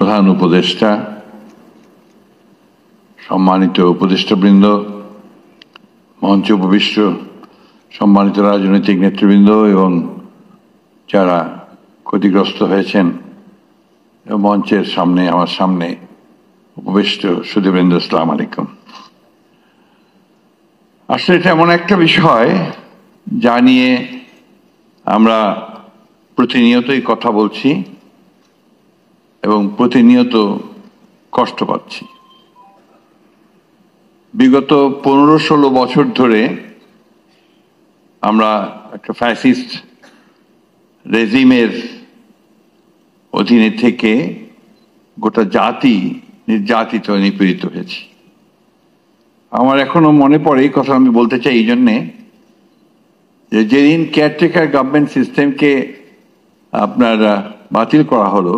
প্রধান উপদেষ্টা, সম্মানিত উপদেষ্টাবৃন্দ, মঞ্চে উপবিষ্ট সম্মানিত রাজনৈতিক নেতৃবৃন্দ এবং যারা ক্ষতিগ্রস্ত হয়েছেন মঞ্চের সামনে আমার সামনে উপবিষ্ট সুধীবৃন্দ, আসসালামু আলাইকুম। আসলে এটা এমন একটা বিষয় যা নিয়ে আমরা প্রতিনিয়তই কথা বলছি এবং প্রতিনিয়ত কষ্ট পাচ্ছি। বিগত 15-16 বছর ধরে আমরা একটা ফ্যাসিস্ট রেজিমের অধীনে থেকে গোটা জাতি নির্যাতিত নিপীড়িত হয়েছে। আমার এখনো মনে পড়ে, এই কথা আমি বলতে চাই এই জন্যে যে যেদিন কেয়ারটেকার গভর্নমেন্ট সিস্টেমকে আপনার বাতিল করা হলো,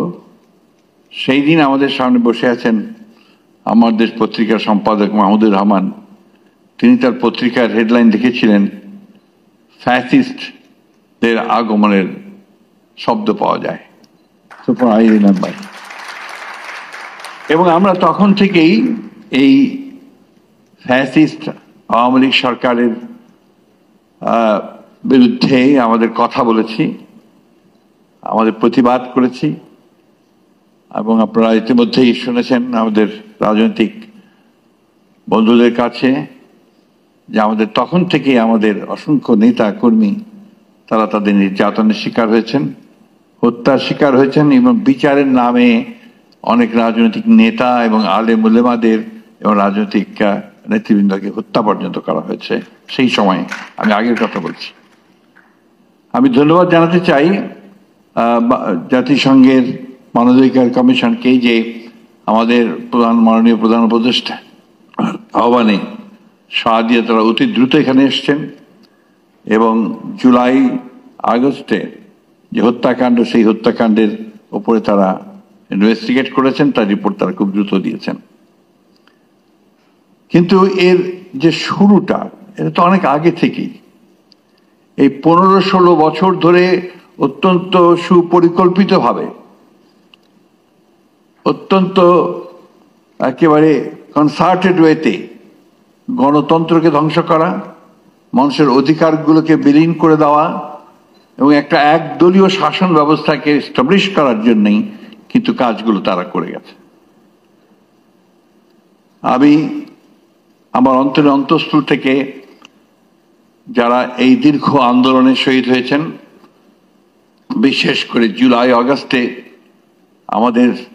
সেই দিন আমাদের সামনে বসে আছেন আমার দেশ পত্রিকার সম্পাদক মাহমুদুর রহমান। তিনি তার পত্রিকার হেডলাইন লিখেছিলেন, ফ্যাসিস্টদের আগমনের শব্দ পাওয়া যায়। I remember. এবং আমরা তখন থেকেই এই ফ্যাসিস্ট আওয়ামী লীগ সরকারের বিরুদ্ধে আমাদের কথা বলেছি, আমাদের প্রতিবাদ করেছি। এবং আপনারা ইতিমধ্যেই শুনেছেন আমাদের রাজনৈতিক বন্ধুদের কাছে যে আমাদের তখন থেকেই আমাদের অসংখ্য নেতা কর্মী তারা তাদের নির্যাতনের শিকার হয়েছেন, হত্যার শিকার হয়েছেন এবং বিচারের নামে অনেক রাজনৈতিক নেতা এবং আলেম উলেমাদের এবং রাজনৈতিক নেতৃবৃন্দকে হত্যা পর্যন্ত করা হয়েছে। সেই সময় আমি আগের কথা বলছি। আমি ধন্যবাদ জানাতে চাই জাতিসংঘের মানবাধিকার কমিশনকে যে আমাদের মাননীয় প্রধান উপদেষ্টা আহ্বানে সাড়া দিয়ে তারা অতি দ্রুত এখানে এসছেন এবং জুলাই আগস্টে যে হত্যাকাণ্ড, সেই হত্যাকাণ্ডের উপরে তারা ইনভেস্টিগেট করেছেন, তার রিপোর্ট তারা খুব দ্রুত দিয়েছেন। কিন্তু এর যে শুরুটা, এটা তো অনেক আগে থেকেই। এই 15-16 বছর ধরে অত্যন্ত সুপরিকল্পিতভাবে, অত্যন্ত একেবারে কনসার্টেড ওয়েতে গণতন্ত্রকে ধ্বংস করা, মানুষের অধিকারগুলোকে বিলীন করে দেওয়া এবং একটা একদলীয় শাসন ব্যবস্থাকে এস্টাবলিশ করার জন্যই কিন্তু কাজগুলো তারা করে গেছে। আমি আমার অন্তরের অন্তঃস্থল থেকে যারা এই দীর্ঘ আন্দোলনে শহীদ হয়েছেন, বিশেষ করে জুলাই আগস্টে আমাদের